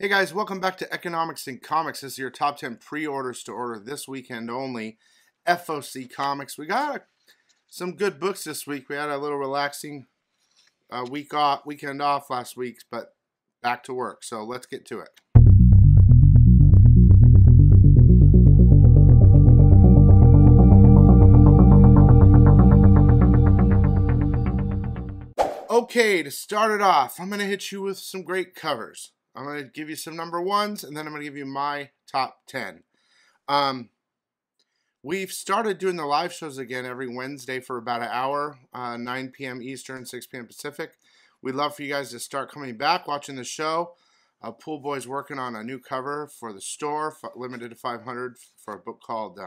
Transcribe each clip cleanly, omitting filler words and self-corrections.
Hey guys, welcome back to Economics in Comics. This is your top 10 pre-orders to order this weekend only. FOC Comics. We got some good books this week. We had a little relaxing weekend off last week, but back to work. So let's get to it. Okay, to start it off, I'm going to hit you with some great covers. I'm going to give you some number ones, and then I'm going to give you my top 10. We've started doing the live shows again every Wednesday for about an hour, 9 p.m. Eastern, 6 p.m. Pacific. We'd love for you guys to start coming back, watching the show. Pool Boy's working on a new cover for the store, limited to 500 for a book called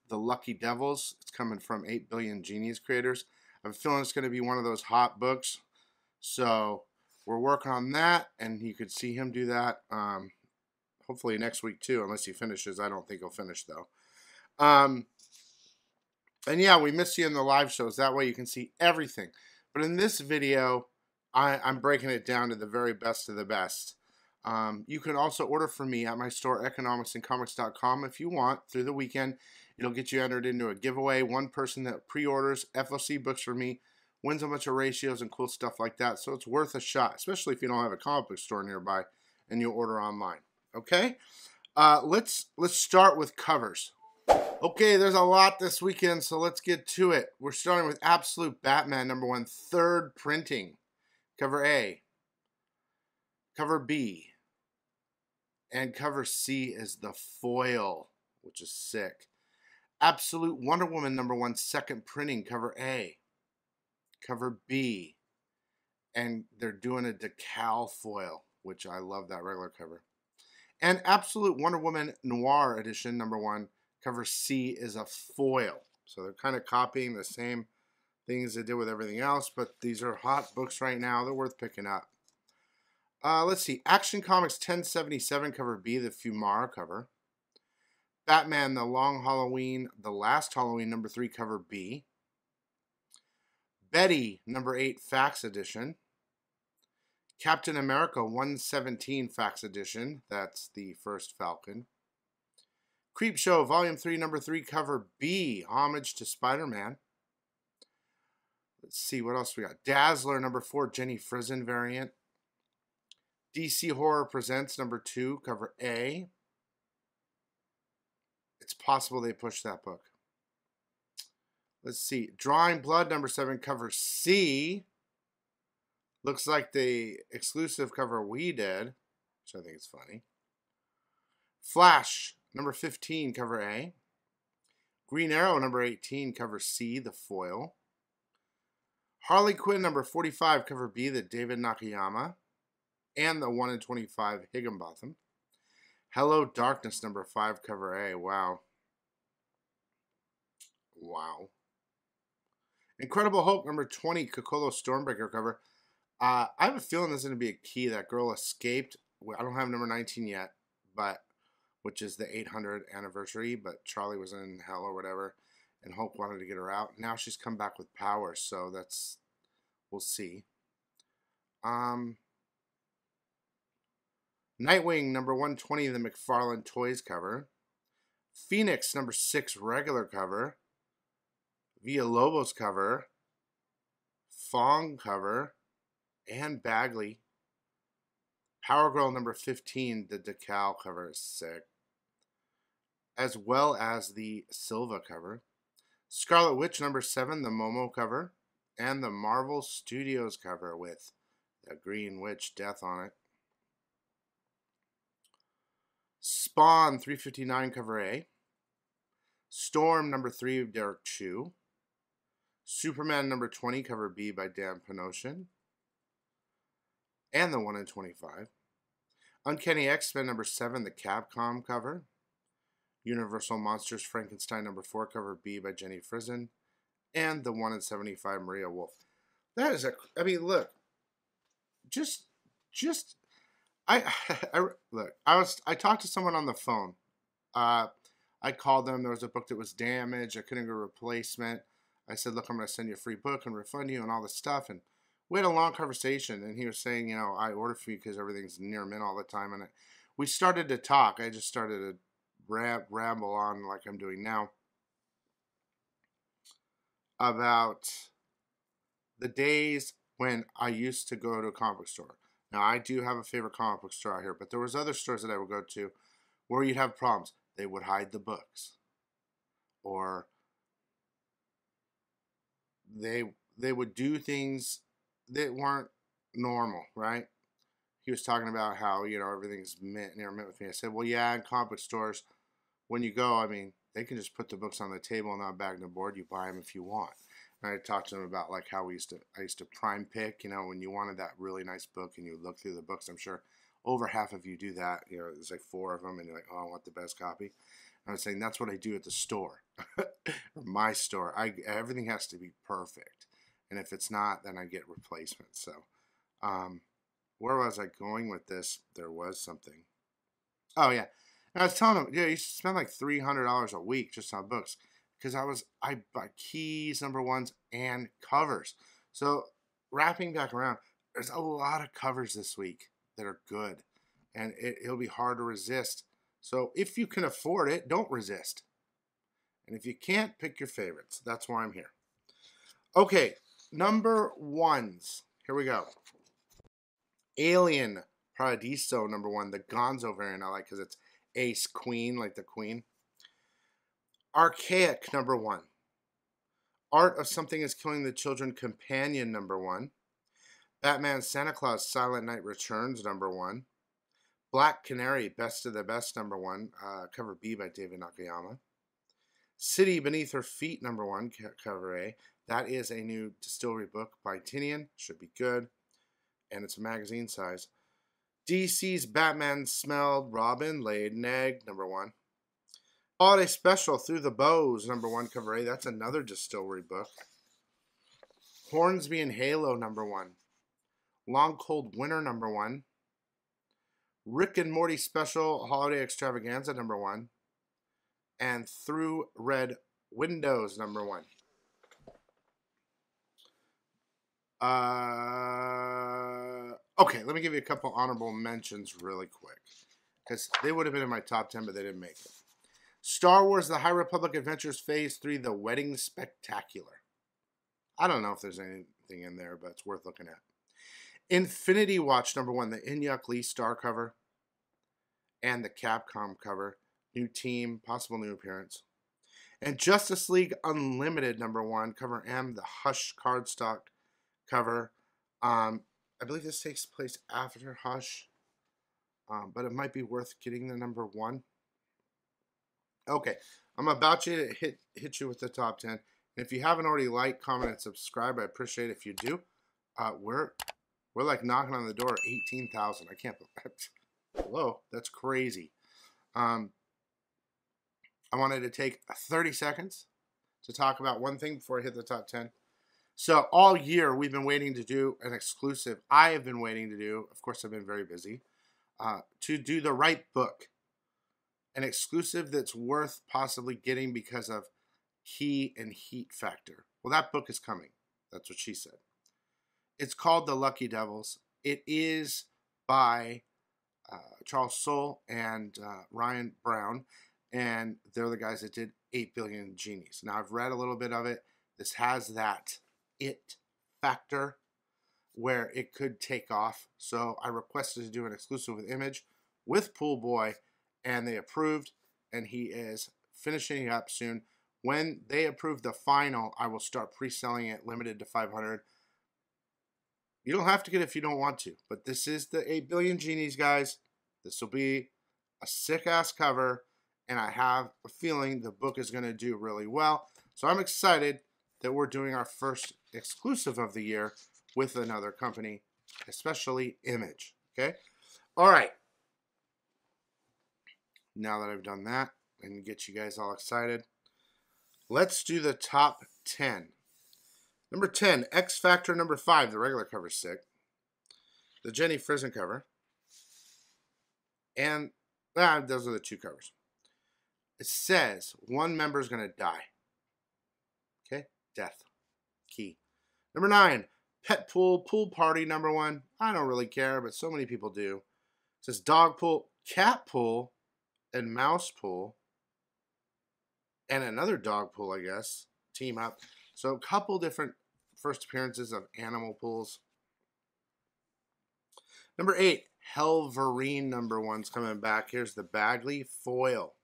The Lucky Devils. It's coming from 8 Billion Genies creators. I have a feeling it's going to be one of those hot books. So we're working on that, and you could see him do that hopefully next week too, unless he finishes. I don't think he'll finish though. And yeah, we miss you in the live shows. That way you can see everything. But in this video, I'm breaking it down to the very best of the best. You can also order from me at my store, economicsincomics.com, if you want, through the weekend. It'll get you entered into a giveaway. One person that pre-orders FOC books from me wins a bunch of ratios and cool stuff like that. So it's worth a shot, especially if you don't have a comic book store nearby and you order online. Okay? Let's start with covers. Okay, there's a lot this weekend, so let's get to it. We're starting with Absolute Batman #1, third printing. Cover A. Cover B. And cover C is the foil, which is sick. Absolute Wonder Woman #1, second printing. Cover A. Cover B. And they're doing a decal foil, which I love that regular cover. And Absolute Wonder Woman Noir edition #1. Cover C is a foil. So they're kind of copying the same things they did with everything else, but these are hot books right now. They're worth picking up. Let's see. Action Comics 1077, cover B, the Fumara cover. Batman, The Last Halloween, #3, cover B. Betty, #8, Fax Edition. Captain America 117 Fax Edition. That's the first Falcon. Creepshow, Volume 3, #3, cover B, homage to Spider-Man. Let's see, what else we got? Dazzler, #4, Jenny Frison variant. DC Horror Presents, #2, cover A. It's possible they pushed that book. Let's see. Drawing Blood, #7, cover C. Looks like the exclusive cover we did, which I think is funny. Flash, #15, cover A. Green Arrow, #18, cover C, the foil. Harley Quinn, #45, cover B, the David Nakayama. And the 1 in 25 Higginbotham. Hello Darkness, #5, cover A. Wow. Wow. Incredible Hulk, #20, Kokolo Stormbreaker cover. I have a feeling this is going to be a key. That girl escaped. I don't have #19 yet, but which is the 800th anniversary, but Charlie was in hell or whatever, and Hulk wanted to get her out. Now she's come back with power, so we'll see. Nightwing, #120, the McFarlane Toys cover. Phoenix, #6, regular cover. Villalobos cover. Fong cover. And Bagley. Power Girl, #15, the decal cover is sick. As well as the Silva cover. Scarlet Witch, #7, the Momo cover. And the Marvel Studios cover with the Green Witch death on it. Spawn 359 cover A. Storm #3 of Derek Chu. Superman #20 cover B by Dan Panosian. And the 1 in 25. Uncanny X-Men #7, the Capcom cover. Universal Monsters Frankenstein #4 cover B by Jenny Frison. And the 1 in 75 Maria Wolf. That is I mean, look. I talked to someone on the phone. I called them. There was a book that was damaged. I couldn't get a replacement. I said, look, I'm going to send you a free book and refund you and all this stuff. And we had a long conversation, and he was saying, you know, I order for you because everything's near mint all the time, and we started to talk. I just started to ramble on like I'm doing now about the days when I used to go to a comic book store. Now, I do have a favorite comic book store out here, but there was other stores that I would go to where you'd have problems. They would hide the books, or they would do things that weren't normal, right? He was talking about how, you know, everything's near mint with me. I said, well, yeah, in comic book stores, when you go, I mean, they can just put the books on the table and not bag on the board. You buy them if you want. And I talked to them about like how I used to prime pick, you know, when you wanted that really nice book and you look through the books. I'm sure over half of you do that. You know, there's like 4 of them and you're like, oh, I want the best copy. I was saying that's what I do at the store, or my store. Everything has to be perfect, and if it's not, then I get replacements. So, where was I going with this? There was something. Oh yeah, and I was telling him, yeah, you spend like $300 a week just on books because I buy keys, number ones, and covers. So wrapping back around, there's a lot of covers this week that are good, and it'll be hard to resist. So if you can afford it, don't resist. And if you can't, pick your favorites. That's why I'm here. Okay, number ones. Here we go. Alien Paradiso, number 1. The Gonzo variant I like because it's Ace Queen, like the Queen. Archaic, number 1. Art of Something is Killing the Children Companion, number 1. Batman Santa Claus Silent Night Returns, number 1. Black Canary, Best of the Best, number 1, cover B by David Nakayama. City Beneath Her Feet, number 1, cover A. That is a new distillery book by Tinian. Should be good. And it's a magazine size. DC's Batman Smelled Robin, Laid an Egg, number 1. Holiday Special, Through the Bows, number 1, cover A. That's another distillery book. Hornsby and Halo, number 1. Long Cold Winter, number 1. Rick and Morty Special Holiday Extravaganza, number 1. And Through Red Windows, number 1. Okay, let me give you a couple honorable mentions really quick, because they would have been in my top 10, but they didn't make it. Star Wars The High Republic Adventures Phase 3, The Wedding Spectacular. I don't know if there's anything in there, but it's worth looking at. Infinity Watch, number 1, the Inyuk Lee Star cover and the Capcom cover. New team, possible new appearance. And Justice League Unlimited, number 1, cover M, the Hush cardstock cover. I believe this takes place after Hush, but it might be worth getting the number 1. Okay, I'm about to hit you with the top 10. And if you haven't already liked, comment, and subscribe, I appreciate it if you do. We're like knocking on the door at 18,000. I can't believe. Hello, that's crazy. I wanted to take 30 seconds to talk about one thing before I hit the top 10. So all year we've been waiting to do an exclusive. I have been waiting to do, of course I've been very busy, to do The Right Book. An exclusive that's worth possibly getting because of key and heat factor. Well, that book is coming. That's what she said. It's called The Lucky Devils. It is by Charles Soule and Ryan Brown, and they're the guys that did 8 Billion Genies. Now, I've read a little bit of it. This has that it factor where it could take off. So I requested to do an exclusive with Image with Pool Boy, and they approved, and he is finishing it up soon. When they approve the final, I will start pre-selling it, limited to 500. You don't have to get it if you don't want to, but this is the 8 Billion Genies, guys. This will be a sick-ass cover, and I have a feeling the book is going to do really well. So I'm excited that we're doing our first exclusive of the year with another company, especially Image. Okay? All right. Now that I've done that and get you guys all excited, let's do the top 10. Number 10, X Factor number 5. The regular cover's sick. The Jenny Frison cover. And those are the 2 covers. It says one member is going to die. Okay? Death. Key. Number 9, Pet pool, pool party #1. I don't really care, but so many people do. It says dog pool, cat pool, and mouse pool. And another dog pool, I guess. Team up. So a couple different first appearances of animal pools. #8, Helverine #1's coming back. Here's the Bagley foil.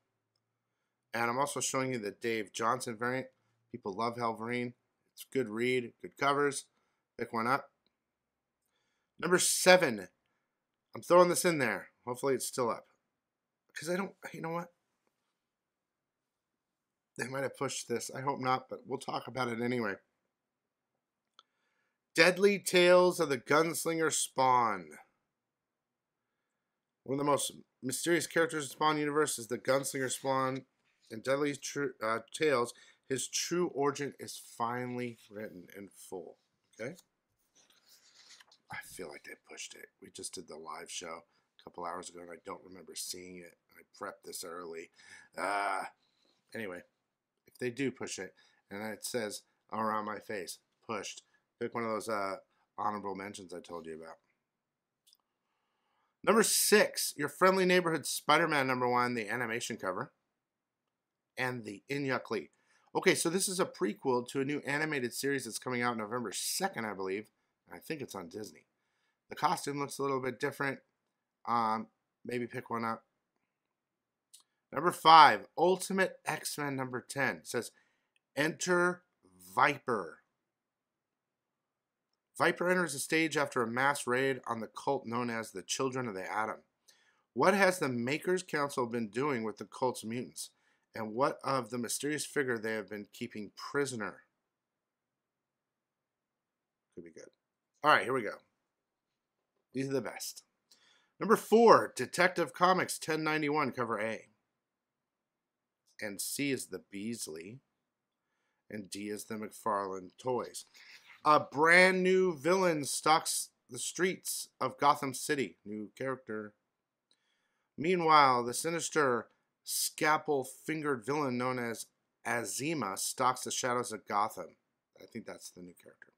And I'm also showing you the Dave Johnson variant. People love Helverine. It's a good read, good covers. Pick one up. #7. I'm throwing this in there. Hopefully it's still up. Because I don't, you know what? They might have pushed this. I hope not, but we'll talk about it anyway. Deadly Tales of the Gunslinger Spawn. One of the most mysterious characters in Spawn universe is the Gunslinger Spawn. In Deadly Tales, his true origin is finally written in full. Okay? I feel like they pushed it. We just did the live show a couple hours ago, and I don't remember seeing it. I prepped this early. Anyway. If they do push it, and it says around my face, pushed, pick one of those honorable mentions I told you about. #6, Your Friendly Neighborhood Spider-Man #1, the animation cover, and the Inyuk Lee. Okay, so this is a prequel to a new animated series that's coming out November 2nd, I believe. I think it's on Disney. The costume looks a little bit different. Maybe pick one up. #5, Ultimate X-Men #10. It says, enter Viper. Viper enters the stage after a mass raid on the cult known as the Children of the Atom. What has the Makers Council been doing with the cult's mutants? And what of the mysterious figure they have been keeping prisoner? Could be good. All right, here we go. These are the best. #4, Detective Comics 1091, cover A. And C is the Beasley, and D is the McFarlane toys. A brand new villain stalks the streets of Gotham City. New character. Meanwhile, the sinister, scalpel-fingered villain known as Azima stalks the shadows of Gotham. I think that's the new character.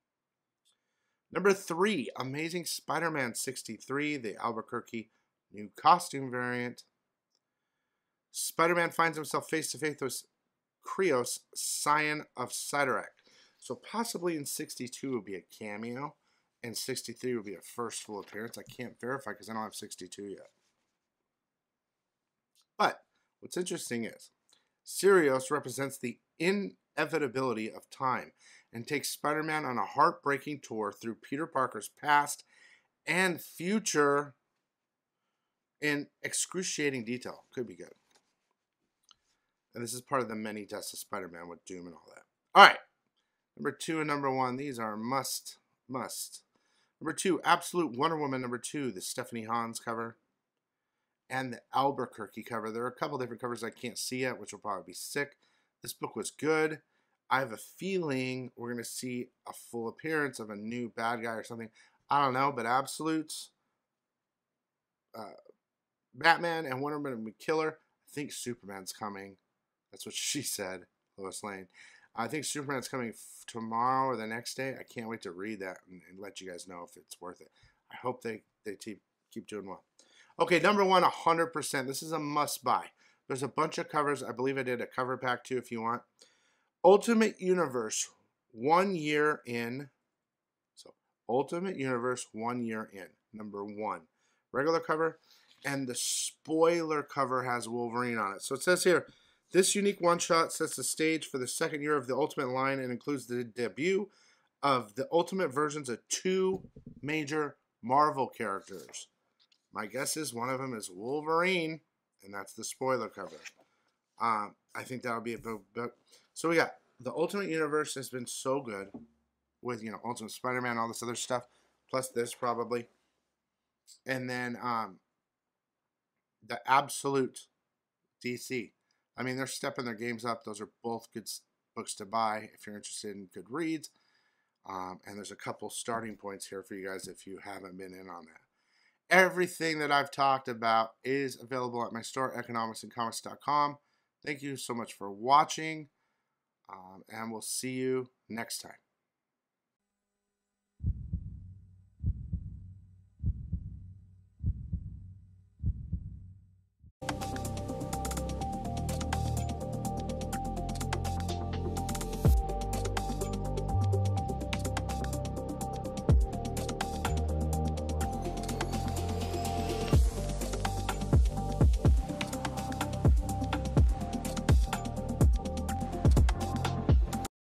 #3, Amazing Spider-Man 63, the Albuquerque new costume variant. Spider-Man finds himself face-to-face with Krios, Scion of Sidorak. So possibly in 62 would be a cameo, and 63 would be a first full appearance. I can't verify because I don't have 62 yet. But what's interesting is Sirius represents the inevitability of time and takes Spider-Man on a heartbreaking tour through Peter Parker's past and future in excruciating detail. Could be good. And this is part of the many deaths of Spider-Man with Doom and all that. All right. #2 and #1. These are must. #2, Absolute Wonder Woman #2, the Stephanie Hans cover. And the Albuquerque cover. There are a couple different covers I can't see yet, which will probably be sick. This book was good. I have a feeling we're going to see a full appearance of a new bad guy or something. I don't know, but Absolute's Batman and Wonder Woman will be killer. I think Superman's coming. That's what she said, Lois Lane. I think Superman's coming tomorrow or the next day. I can't wait to read that and let you guys know if it's worth it. I hope they keep doing well. Okay, #1, 100%. This is a must-buy. There's a bunch of covers. I believe I did a cover pack too if you want. Ultimate Universe, 1 year in. So, Ultimate Universe, 1 year in. #1. Regular cover. And the spoiler cover has Wolverine on it. So it says here, this unique one-shot sets the stage for the second year of the Ultimate line and includes the debut of the Ultimate versions of 2 major Marvel characters. My guess is one of them is Wolverine, and that's the spoiler cover. I think that'll be a book. So we got the Ultimate Universe has been so good with, Ultimate Spider-Man, all this other stuff, plus this probably. And then the Absolute DC. I mean, they're stepping their games up. Those are both good books to buy if you're interested in good reads. And there's a couple starting points here for you guys if you haven't been in on that. Everything that I've talked about is available at my store, economicsandcomics.com. Thank you so much for watching, and we'll see you next time.